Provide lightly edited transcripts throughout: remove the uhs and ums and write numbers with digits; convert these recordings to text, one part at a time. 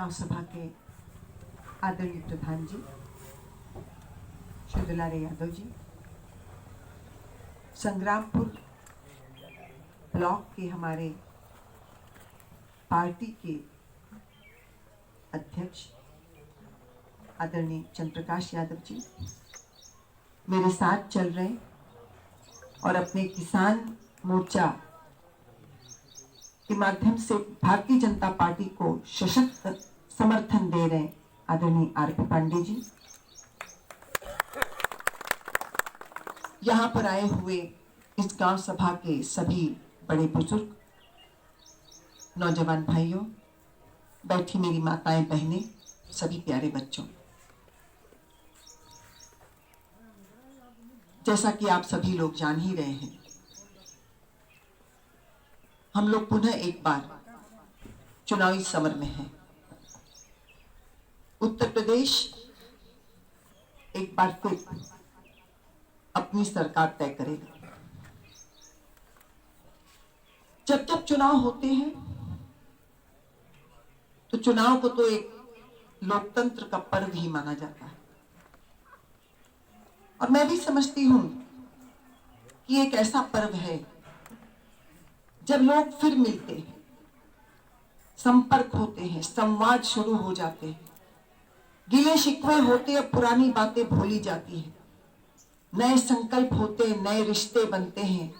गांव सभा के आदरणीय प्रधान जी, श्री दुलारे यादव जी, संग्रामपुर ब्लॉक के हमारे पार्टी के अध्यक्ष आदरणीय चंद्रप्रकाश यादव जी, मेरे साथ चल रहे और अपने किसान मोर्चा के माध्यम से भारतीय जनता पार्टी को सशक्त समर्थन दे रहे आदरणीय आरपी पांडे जी, यहाँ पर आए हुए इस गांव सभा के सभी बड़े बुजुर्ग, नौजवान भाइयों, बैठी मेरी माताएं बहनें, सभी प्यारे बच्चों, जैसा कि आप सभी लोग जान ही रहे हैं, हम लोग पुनः एक बार चुनावी समर में हैं। उत्तर प्रदेश एक बार फिर अपनी सरकार तय करेगा। जब जब चुनाव होते हैं तो चुनाव को तो एक लोकतंत्र का पर्व ही माना जाता है, और मैं भी समझती हूं कि एक ऐसा पर्व है जब लोग फिर मिलते हैं, संपर्क होते हैं, संवाद शुरू हो जाते हैं, गिले शिकवे होते हैं, पुरानी बातें भूली जाती हैं, नए संकल्प होते हैं, नए रिश्ते बनते हैं,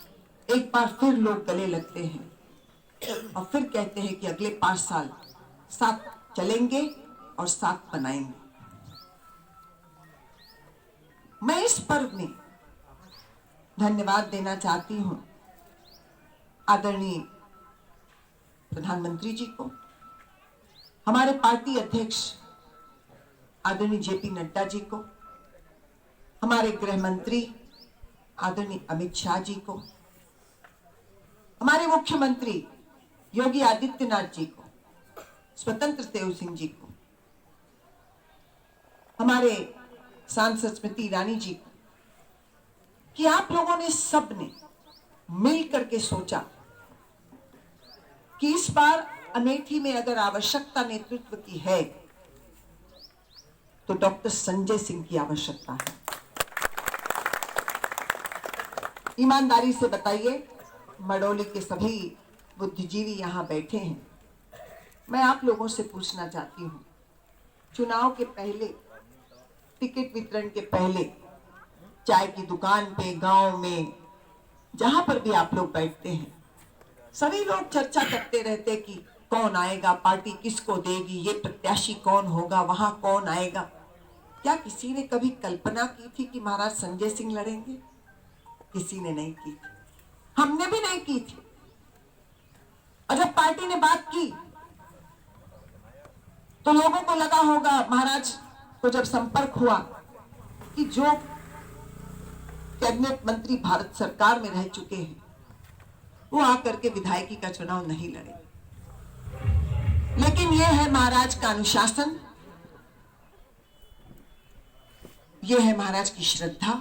एक बार फिर लोग गले लगते हैं और फिर कहते हैं कि अगले 5 साल साथ चलेंगे और साथ बनाएंगे। मैं इस पर्व में धन्यवाद देना चाहती हूं आदरणीय प्रधानमंत्री जी को, हमारे पार्टी अध्यक्ष आदरणीय जेपी नड्डा जी को, हमारे गृह मंत्री आदरणीय अमित शाह जी को, हमारे मुख्यमंत्री योगी आदित्यनाथ जी को, स्वतंत्र देव सिंह जी को, हमारे सांसद स्मृति ईरानी जी को, कि आप लोगों ने सबने मिल करके सोचा कि इस बार अमेठी में अगर आवश्यकता नेतृत्व की है तो डॉक्टर संजय सिंह की आवश्यकता है। ईमानदारी से बताइए, मड़ौली के सभी बुद्धिजीवी यहां बैठे हैं, मैं आप लोगों से पूछना चाहती हूं, चुनाव के पहले, टिकट वितरण के पहले, चाय की दुकान पे, गांव में, जहां पर भी आप लोग बैठते हैं, सभी लोग चर्चा करते रहते कि कौन आएगा, पार्टी किसको देगी, ये प्रत्याशी कौन होगा, वहां कौन आएगा। क्या किसी ने कभी कल्पना की थी कि महाराज संजय सिंह लड़ेंगे? किसी ने नहीं की थी, हमने भी नहीं की थी। और जब पार्टी ने बात की तो लोगों को लगा होगा, महाराज को जब संपर्क हुआ, कि जो कैबिनेट मंत्री भारत सरकार में रह चुके हैं वो आकर के विधायकी का चुनाव नहीं लड़े। लेकिन यह है महाराज का अनुशासन, यह है महाराज की श्रद्धा,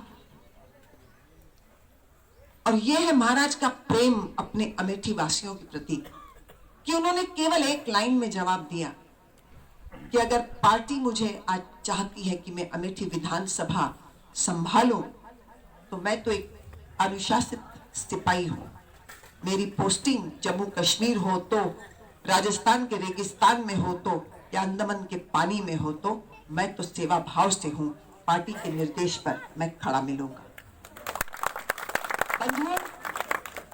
और यह है महाराज का प्रेम अपने अमेठी वासियों के प्रति, कि उन्होंने केवल एक लाइन में जवाब दिया कि अगर पार्टी मुझे आज चाहती है कि मैं अमेठी विधानसभा संभालूं तो मैं तो एक अनुशासित सिपाही हूं। मेरी पोस्टिंग जम्मू कश्मीर हो तो, राजस्थान के रेगिस्तान में हो तो, या अंडमान के पानी में हो तो, मैं तो सेवा भाव से हूं, पार्टी के निर्देश पर मैं खड़ा मिलूंगा। बंधुओं,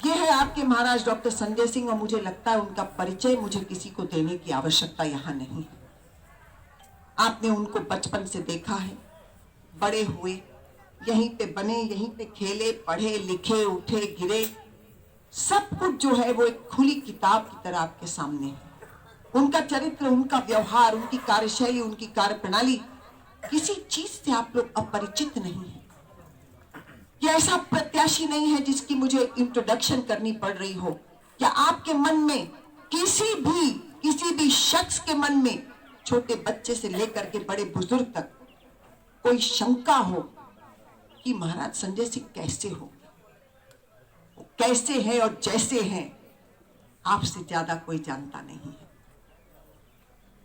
ये है आपके महाराज डॉक्टर संजय सिंह, और मुझे लगता है उनका परिचय मुझे किसी को देने की आवश्यकता यहां नहीं है। आपने उनको बचपन से देखा है, बड़े हुए, यहीं पे बने, यहीं पे खेले, पढ़े, लिखे, उठे, गिरे, सब कुछ जो है वो एक खुली किताब की तरह आपके सामने है। उनका चरित्र, उनका व्यवहार, उनकी कार्यशैली, उनकी कार्यप्रणाली, किसी चीज से आप लोग अपरिचित नहीं है। यह ऐसा प्रत्याशी नहीं है जिसकी मुझे इंट्रोडक्शन करनी पड़ रही हो, या आपके मन में किसी भी शख्स के मन में, छोटे बच्चे से लेकर के बड़े बुजुर्ग तक, कोई शंका हो कि महाराज संजय सिंह कैसे हो, कैसे हैं और जैसे हैं, आपसे ज्यादा कोई जानता नहीं है।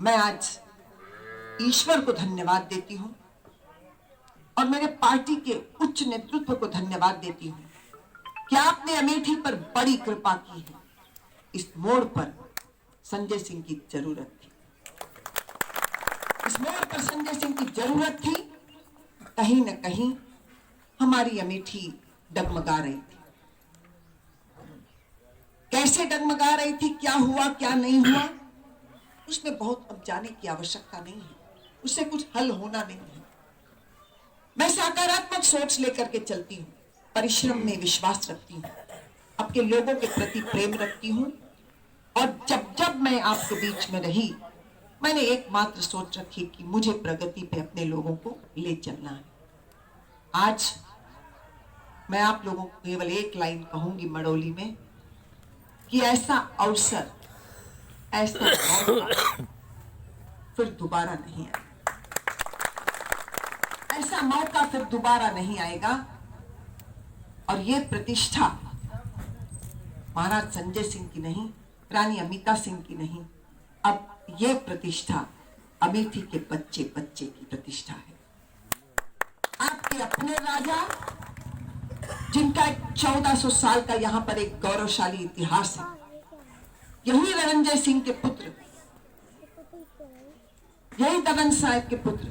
मैं आज ईश्वर को धन्यवाद देती हूं और मेरे पार्टी के उच्च नेतृत्व को धन्यवाद देती हूं कि आपने अमेठी पर बड़ी कृपा की है। इस मोड़ पर संजय सिंह की जरूरत थी, इस मोड़ पर संजय सिंह की जरूरत थी। कहीं न कहीं हमारी अमेठी डगमगा रही थी। कैसे डगमगा रही थी, क्या हुआ क्या नहीं हुआ, उसमें बहुत अब जाने की आवश्यकता नहीं है, उससे कुछ हल होना नहीं है। मैं सकारात्मक सोच लेकर के चलती हूँ, परिश्रम में विश्वास रखती हूँ, आपके लोगों के प्रति प्रेम रखती हूँ और जब जब मैं आपके बीच में रही मैंने एकमात्र सोच रखी कि मुझे प्रगति पे अपने लोगों को ले चलना है। आज मैं आप लोगों को केवल एक लाइन कहूंगी मड़ौली में कि ऐसा अवसर, ऐसा मौका फिर दोबारा नहीं आएगा, ऐसा मौका फिर दोबारा नहीं आएगा। और ये प्रतिष्ठा महाराज संजय सिंह की नहीं, रानी अमिता सिंह की नहीं, अब ये प्रतिष्ठा अमेठी के बच्चे बच्चे की प्रतिष्ठा है। आपके अपने राजा जिनका 1400 साल का यहां पर एक गौरवशाली इतिहास है, यही रणंजय सिंह के पुत्र, यही दमन साहब के पुत्र,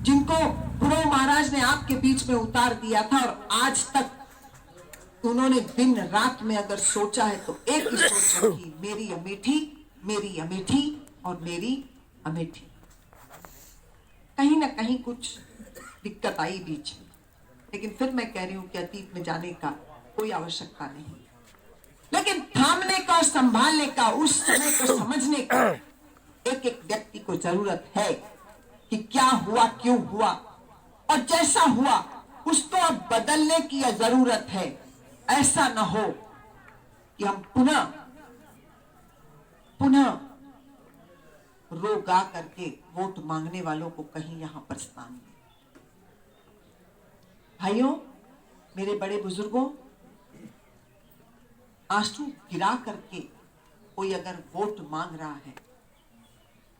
जिनको गुरु महाराज ने आपके बीच में उतार दिया था और आज तक उन्होंने दिन रात में अगर सोचा है तो एक ही सोच रखी, मेरी अमेठी, मेरी अमेठी और मेरी अमेठी। कहीं ना कहीं कुछ दिक्कत आई बीच में, लेकिन फिर मैं कह रही हूं कि अतीत में जाने का कोई आवश्यकता नहीं, लेकिन थामने का और संभालने का, उस समय को समझने का एक एक व्यक्ति को जरूरत है कि क्या हुआ, क्यों हुआ और जैसा हुआ उसको अब बदलने की जरूरत है। ऐसा ना हो कि हम पुनः रो गा करके वोट मांगने वालों को कहीं यहां पर स्थान दें। भाइयों, मेरे बड़े बुजुर्गों, आंसू गिरा करके कोई अगर वोट मांग रहा है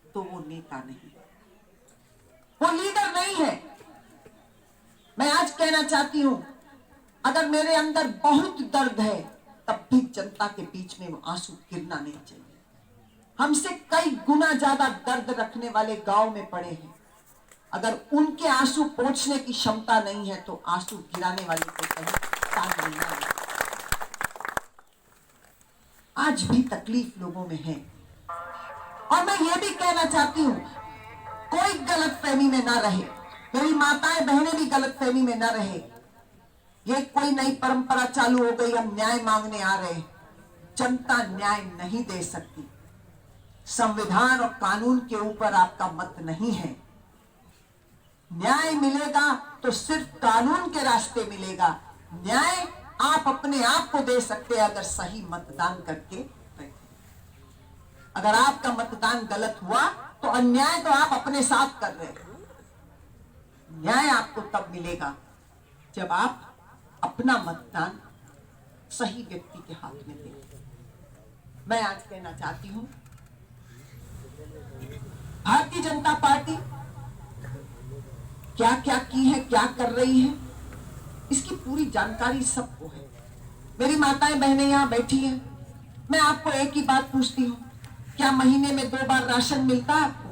तो वो नेता नहीं, वो लीडर नहीं है। मैं आज कहना चाहती हूं, अगर मेरे अंदर बहुत दर्द है तब भी जनता के बीच में वो आंसू गिरना नहीं चाहिए। हमसे कई गुना ज्यादा दर्द रखने वाले गांव में पड़े हैं, अगर उनके आंसू पोंछने की क्षमता नहीं है तो आंसू गिराने वाले को कहीं स्थान नहीं है। आज भी तकलीफ लोगों में है और मैं ये भी कहना चाहती हूं, कोई गलतफहमी में ना रहे, मेरी माताएं बहनें भी गलतफहमी में ना रहे। ये कोई नई परंपरा चालू हो गई, हम न्याय मांगने आ रहे हैं। जनता न्याय नहीं दे सकती, संविधान और कानून के ऊपर आपका मत नहीं है। न्याय मिलेगा तो सिर्फ कानून के रास्ते मिलेगा। न्याय आप अपने आप को दे सकते हैं अगर सही मतदान करके बैठे। अगर आपका मतदान गलत हुआ तो अन्याय तो आप अपने साथ कर रहे हैं। न्याय आपको तब मिलेगा जब आप अपना मतदान सही व्यक्ति के हाथ में देंगे। मैं आज कहना चाहती हूं, भारतीय जनता पार्टी क्या क्या की है, क्या कर रही है, इसकी पूरी जानकारी सबको है। मेरी माताएं बहनें यहां बैठी हैं, मैं आपको एक ही बात पूछती हूं, क्या महीने में 2 बार राशन मिलता है आपको?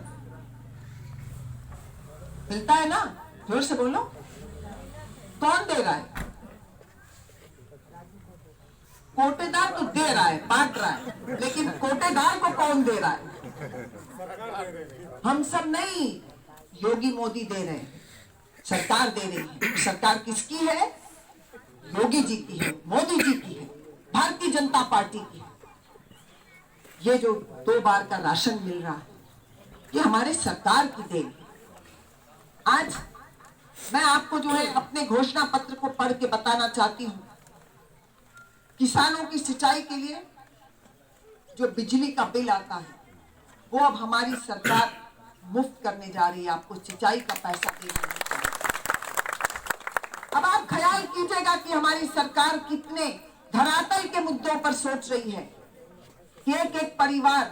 मिलता है ना? जोर से बोलो, कौन दे रहा है? कोटेदार तो दे रहा है, बांट रहा है, लेकिन कोटेदार को कौन दे रहा है? हम सब नहीं, योगी मोदी दे रहे हैं, सरकार दे रही है। सरकार किसकी है? योगी जी की है, मोदी जी की है, भारतीय जनता पार्टी की है। ये जो 2 बार का राशन मिल रहा है, ये हमारे सरकार की देन है। आज मैं आपको जो है अपने घोषणा पत्र को पढ़ के बताना चाहती हूं, किसानों की सिंचाई के लिए जो बिजली का बिल आता है वो अब हमारी सरकार मुफ्त करने जा रही है, आपको सिंचाई का पैसा देना। अब आप ख्याल कीजिएगा कि हमारी सरकार कितने धरातल के मुद्दों पर सोच रही है कि एक एक परिवार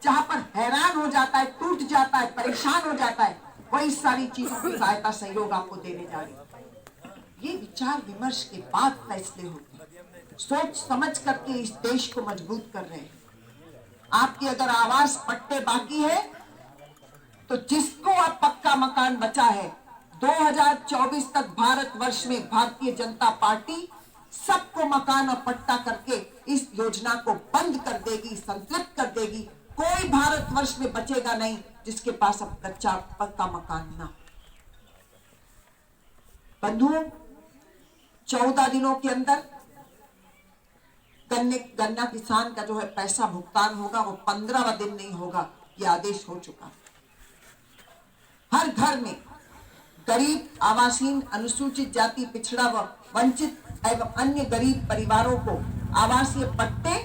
जहां पर हैरान हो जाता है, टूट जाता है, परेशान हो जाता है, वही सारी चीजों की सहायता सहयोग आपको देने जा रही है। ये विचार विमर्श के बाद फैसले होते हैं, सोच समझ करके इस देश को मजबूत कर रहे हैं। आपकी अगर आवास पट्टे बाकी है तो जिसको अब पक्का मकान बचा है, 2024 तक भारतवर्ष में भारतीय जनता पार्टी सबको मकान और पट्टा करके इस योजना को बंद कर देगी, संतृप्त कर देगी। कोई भारतवर्ष में बचेगा नहीं जिसके पास अब कच्चा पक्का मकान ना। बंधुओं, 14 दिनों के अंदर गन्ना किसान का जो है पैसा भुगतान होगा, वो 15वां दिन नहीं होगा, ये आदेश हो चुका। हर घर में गरीब, आवासहीन, अनुसूचित जाति, पिछड़ा व वंचित एवं अन्य गरीब परिवारों को आवासीय पट्टे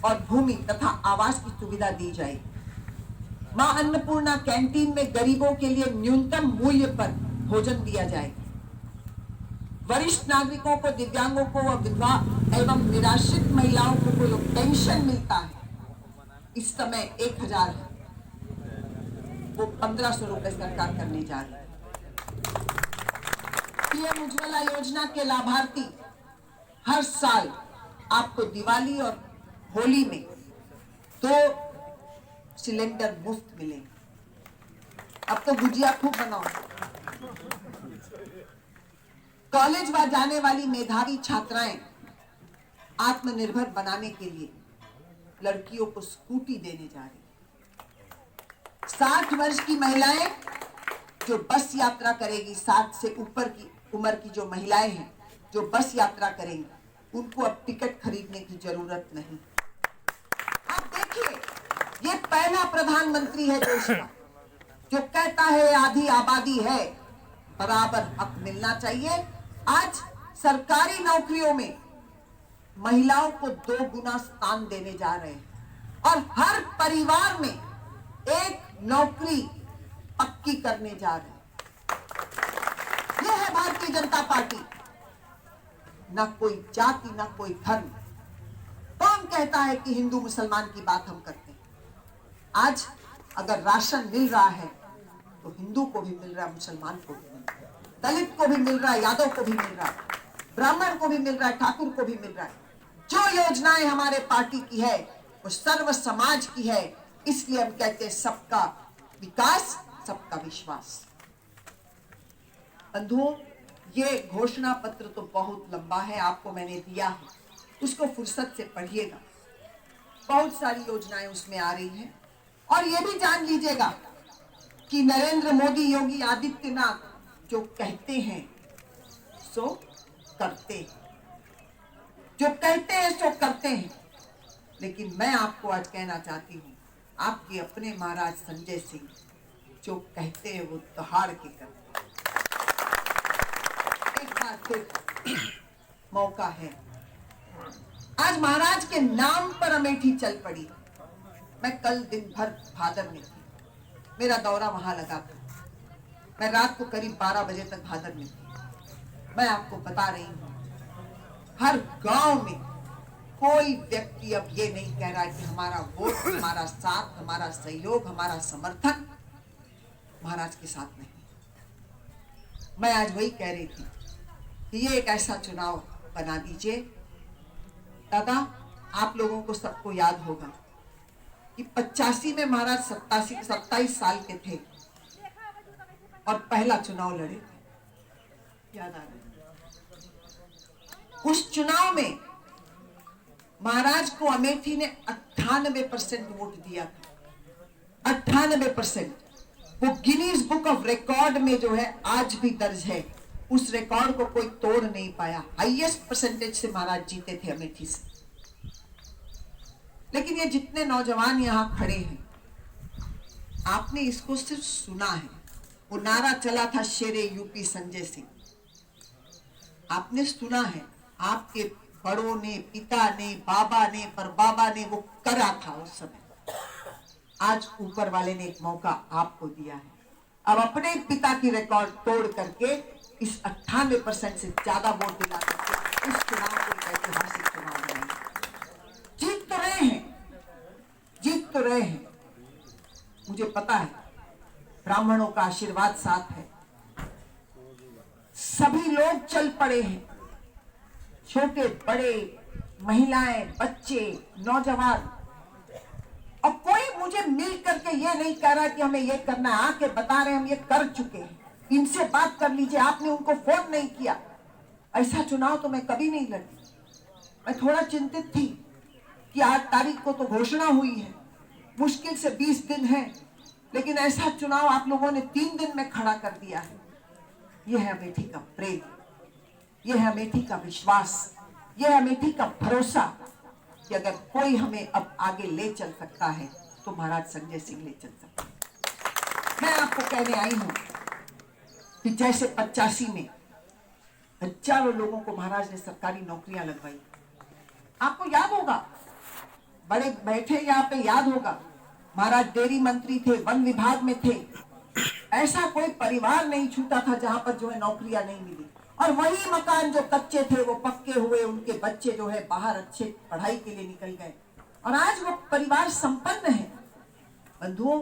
और भूमि तथा आवास की सुविधा दी जाएगी। मां अन्नपूर्णा कैंटीन में गरीबों के लिए न्यूनतम मूल्य पर भोजन दिया जाएगा। वरिष्ठ नागरिकों को, दिव्यांगों को व विधवा एवं निराश्रित महिलाओं को जो पेंशन मिलता है, इस समय 1000 है, वो 1500 रुपए सरकार करने जा रही है। पीएम उज्ज्वला योजना के लाभार्थी हर साल आपको दिवाली और होली में 2 सिलेंडर मुफ्त मिलेंगे। अब तो गुजिया खूब बनाओ। कॉलेज में जाने वाली मेधावी छात्राएं आत्मनिर्भर बनाने के लिए लड़कियों को स्कूटी देने जा रही है। 60 वर्ष की महिलाएं जो बस यात्रा करेगी, 60 से ऊपर की उम्र की जो महिलाएं हैं जो बस यात्रा करेंगी, उनको अब टिकट खरीदने की जरूरत नहीं। आप देखिए, ये पहला प्रधानमंत्री है देश का जो कहता है आधी आबादी है, बराबर हक मिलना चाहिए। आज सरकारी नौकरियों में महिलाओं को 2 गुना स्थान देने जा रहे हैं और हर परिवार में 1 नौकरी पक्की करने जा रहे हैं। यह है भारतीय जनता पार्टी। ना कोई जाति, ना कोई धर्म। कौन कहता है कि हिंदू मुसलमान की बात हम करते हैं? आज अगर राशन मिल रहा है तो हिंदू को भी मिल रहा है, मुसलमान को भी मिल रहा है, दलित को भी मिल रहा है, यादव को भी मिल रहा है, ब्राह्मण को भी मिल रहा है, ठाकुर को भी मिल रहा है। जो योजनाएं हमारे पार्टी की है वो सर्व समाज की है। इसलिए हम कहते हैं सबका विकास, सबका विश्वास। बंधुओं, ये घोषणा पत्र तो बहुत लंबा है, आपको मैंने दिया है, उसको फुर्सत से पढ़िएगा। बहुत सारी योजनाएं उसमें आ रही हैं। और ये भी जान लीजिएगा कि नरेंद्र मोदी, योगी आदित्यनाथ जो कहते हैं सो करते हैं, जो कहते हैं सो करते हैं। लेकिन मैं आपको आज कहना चाहती हूँ, आपके अपने महाराज संजय सिंह जो कहते हैं वो दहाड़ के करते हैं। एक बार फिर मौका है। आज महाराज के नाम पर अमेठी चल पड़ी। मैं कल दिन भर भादर में थी, मेरा दौरा वहां लगा था। मैं रात को करीब 12 बजे तक भादर में थी। मैं आपको बता रही हूँ, हर गांव में कोई व्यक्ति अब ये नहीं कह रहा कि हमारा वोट, हमारा साथ, हमारा सहयोग, हमारा समर्थन महाराज के साथ नहीं। मैं आज वही कह रही थी कि ये एक ऐसा चुनाव बना दीजिए। दादा, आप लोगों को सबको याद होगा कि 85 में महाराज 27 साल के थे और पहला चुनाव लड़े थे। याद आ रहा है? उस चुनाव में महाराज को अमेठी ने 98% वोट दिया था। 98%। वो गिनीज बुक ऑफ रिकॉर्ड में जो है आज भी दर्ज है। उस रिकॉर्ड को कोई तोड़ नहीं पाया। हाईएस्ट परसेंटेज से महाराज जीते थे अमेठी से। लेकिन ये जितने नौजवान यहाँ खड़े हैं, आपने इसको सिर्फ सुना है। वो नारा चला था शेरे यूपी संजय सिंह, आपने सुना है। आपके बड़ों ने, पिता ने, बाबा ने, परबाबा ने वो करा था उस समय। आज ऊपर वाले ने एक मौका आपको दिया है। अब अपने पिता की रिकॉर्ड तोड़ करके इस 98% से ज्यादा वोट दिला करके इस चुनाव को एक ऐतिहासिक चुनाव बनाएंगे। जीत तो रहे हैं, जीत जीत तो रहे हैं, मुझे पता है ब्राह्मणों का आशीर्वाद साथ है, सभी लोग चल पड़े हैं, छोटे बड़े, महिलाएं, बच्चे, नौजवान, और कोई मुझे मिल करके ये नहीं कह रहा कि हमें ये करना है, आके बता रहे हम ये कर चुके हैं, इनसे बात कर लीजिए, आपने उनको फोन नहीं किया। ऐसा चुनाव तो मैं कभी नहीं लड़ी। मैं थोड़ा चिंतित थी कि 8 तारीख को तो घोषणा हुई है, मुश्किल से 20 दिन है, लेकिन ऐसा चुनाव आप लोगों ने 3 दिन में खड़ा कर दिया है। यह है अमेठी का प्रेम, यह है अमेठी का विश्वास, यह है अमेठी का भरोसा कि अगर कोई हमें अब आगे ले चल सकता है तो महाराज संजय सिंह ले चल सकता है। मैं आपको कहने आई हूं कि जैसे 85 में हजारों लोगों को महाराज ने सरकारी नौकरियां लगवाई, आपको याद होगा, बड़े बैठे यहाँ पे याद होगा, महाराज डेयरी मंत्री थे, वन विभाग में थे, ऐसा कोई परिवार नहीं छूटा था जहां पर जो है नौकरियां नहीं मिली, और वही मकान जो कच्चे थे वो पक्के हुए, उनके बच्चे जो है बाहर अच्छे पढ़ाई के लिए निकल गए, और आज वो परिवार संपन्न है। बंधुओं,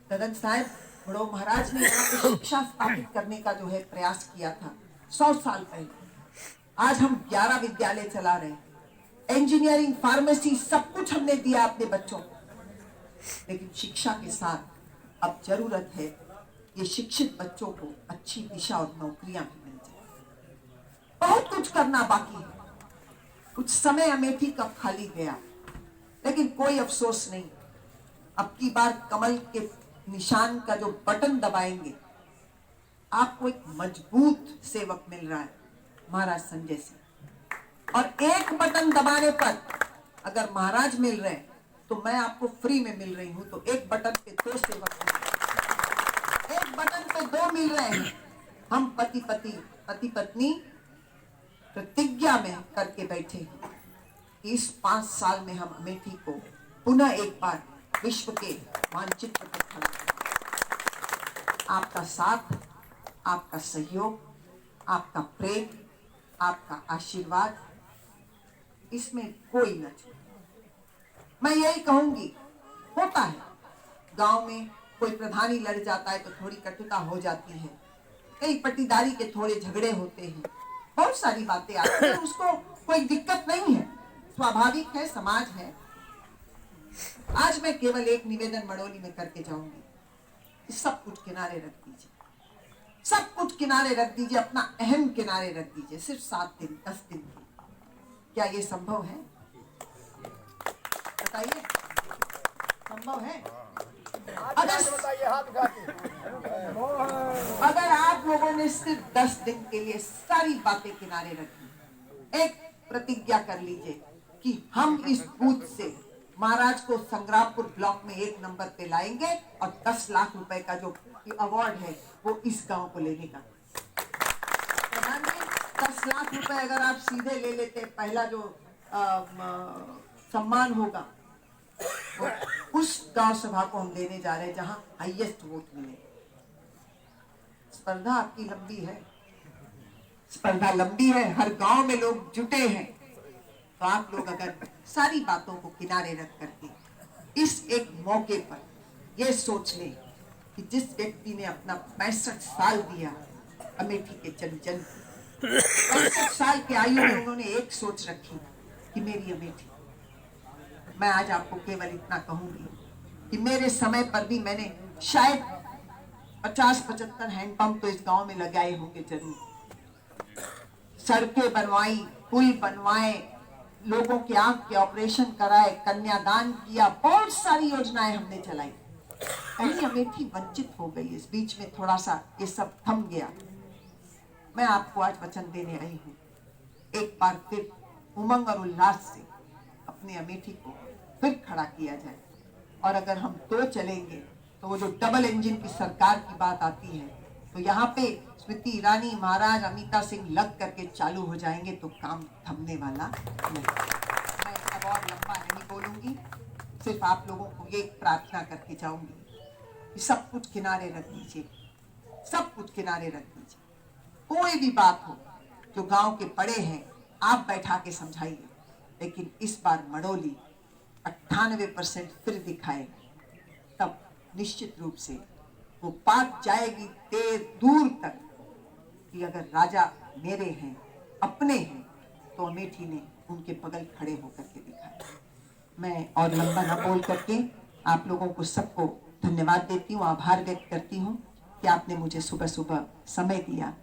ददन साहब बड़ो महाराज ने यहाँ पे शिक्षा स्थापित करने का जो है प्रयास किया था 100 साल पहले। आज हम 11 विद्यालय चला रहे हैं, इंजीनियरिंग, फार्मेसी, सब कुछ हमने दिया अपने बच्चों को, लेकिन शिक्षा के साथ अब जरूरत है ये शिक्षित बच्चों को अच्छी दिशा और नौकरियां भी मिल जाए। बहुत कुछ करना बाकी है, कुछ समय अमेठी का खाली गया, लेकिन कोई अफसोस नहीं। अब की बार कमल के निशान का जो बटन दबाएंगे, आपको एक मजबूत सेवक मिल रहा है, महाराज संजय सिंह। और एक बटन दबाने पर अगर महाराज मिल रहे हैं तो मैं आपको फ्री में मिल रही हूं, तो एक बटन पे 2 सेवक, एक बटन पे 2 मिल रहे हैं। हम पति पत्नी प्रतिज्ञा में करके बैठे हैं कि इस 5 साल में हम अमेठी को पुनः एक बार विश्व के मानचित्र पर खड़ा करेंगे। आपका साथ, आपका सहयोग, आपका प्रेम, आपका आशीर्वाद, इसमें कोई न छूटे। मैं यही कहूंगी, होता है गांव में कोई प्रधानी लड़ जाता है तो थोड़ी कटुता हो जाती है, कई पट्टीदारी के थोड़े झगड़े होते हैं, बहुत सारी बातें आती हैं, उसको कोई दिक्कत नहीं है, स्वाभाविक है, समाज है। आज मैं केवल एक निवेदन मड़ोली में करके जाऊंगी, सब कुछ किनारे रख दीजिए, सब कुछ किनारे रख दीजिए, अपना अहम किनारे रख दीजिए, सिर्फ 7 दिन 10 दिन की। क्या ये संभव है? बताइए, संभव है? अगर आप लोगों ने सिर्फ 10 दिन के लिए सारी बातें किनारे रखी, एक प्रतिज्ञा कर लीजिए कि हम इस बूथ से महाराज को संग्रामपुर ब्लॉक में 1 नंबर पे लाएंगे और 10 लाख रुपए का जो अवार्ड है वो इस गांव को लेने का। प्रधान जी, 10 लाख रुपए अगर आप सीधे ले लेते, पहला जो सम्मान होगा वो उस गांव सभा को हम देने जा रहे हैं जहां हाईएस्ट वोट मिले। स्पर्धा आपकी लंबी है, स्पर्धा लंबी है, हर गांव में लोग जुटे हैं, तो आप लोग अगर सारी बातों को किनारे रख करके इस एक मौके पर यह सोच लें कि जिस व्यक्ति ने अपना 65 साल दिया अमेठी के जन 65 साल के आयु में उन्होंने एक सोच रखी कि मेरी अमेठी। मैं आज आपको केवल इतना कहूंगी कि मेरे समय पर भी मैंने शायद 50-75 हैंडपंप तो इस गांव में लगाए होंगे जरूर, सड़कें बनवाई, पुल बनवाए, लोगों के आंख के ऑपरेशन कराए, कन्यादान किया, बहुत सारी योजनाएं हमने चलाई। कहीं अमेठी वंचित हो गई, इस बीच में थोड़ा सा ये सब थम गया। मैं आपको आज वचन देने आई हूँ, एक बार फिर उमंग और उल्लास से अपने अमेठी को फिर खड़ा किया जाए। और अगर हम 2 चलेंगे तो वो जो डबल इंजन की सरकार की बात आती है, तो यहाँ पे स्मृति ईरानी, महाराज, अमिता सिंह लग करके चालू हो जाएंगे तो काम थमने वाला नहीं। मैं अब और लंबा नहीं बोलूंगी, सिर्फ आप लोगों को ये प्रार्थना करके जाऊंगी कि सब कुछ किनारे रख दीजिए, सब कुछ किनारे रख दीजिए। कोई भी बात हो जो गांव के बड़े हैं आप बैठा के समझाइए, लेकिन इस बार मड़ोली 18 98% फिर दिखाए, तब निश्चित रूप से वो बात जाएगी देर दूर तक कि अगर राजा मेरे हैं, अपने हैं, तो अमेठी ने उनके बगल खड़े होकर के दिखाया। मैं और लंबा न बोल करके आप लोगों को सबको धन्यवाद देती हूँ, आभार व्यक्त करती हूँ कि आपने मुझे सुबह सुबह समय दिया।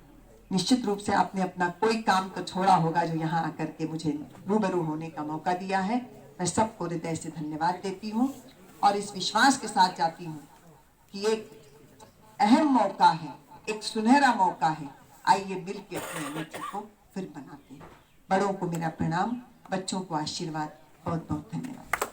निश्चित रूप से आपने अपना कोई काम तो छोड़ा होगा जो यहाँ आकर के मुझे रूबरू होने का मौका दिया है। मैं सबको हृदय से धन्यवाद देती हूँ और इस विश्वास के साथ जाती हूँ कि एक अहम मौका है, एक सुनहरा मौका है। आइए मिलकर अपने अमेठी को फिर बनाते हैं। बड़ों को मेरा प्रणाम, बच्चों को आशीर्वाद। बहुत बहुत धन्यवाद।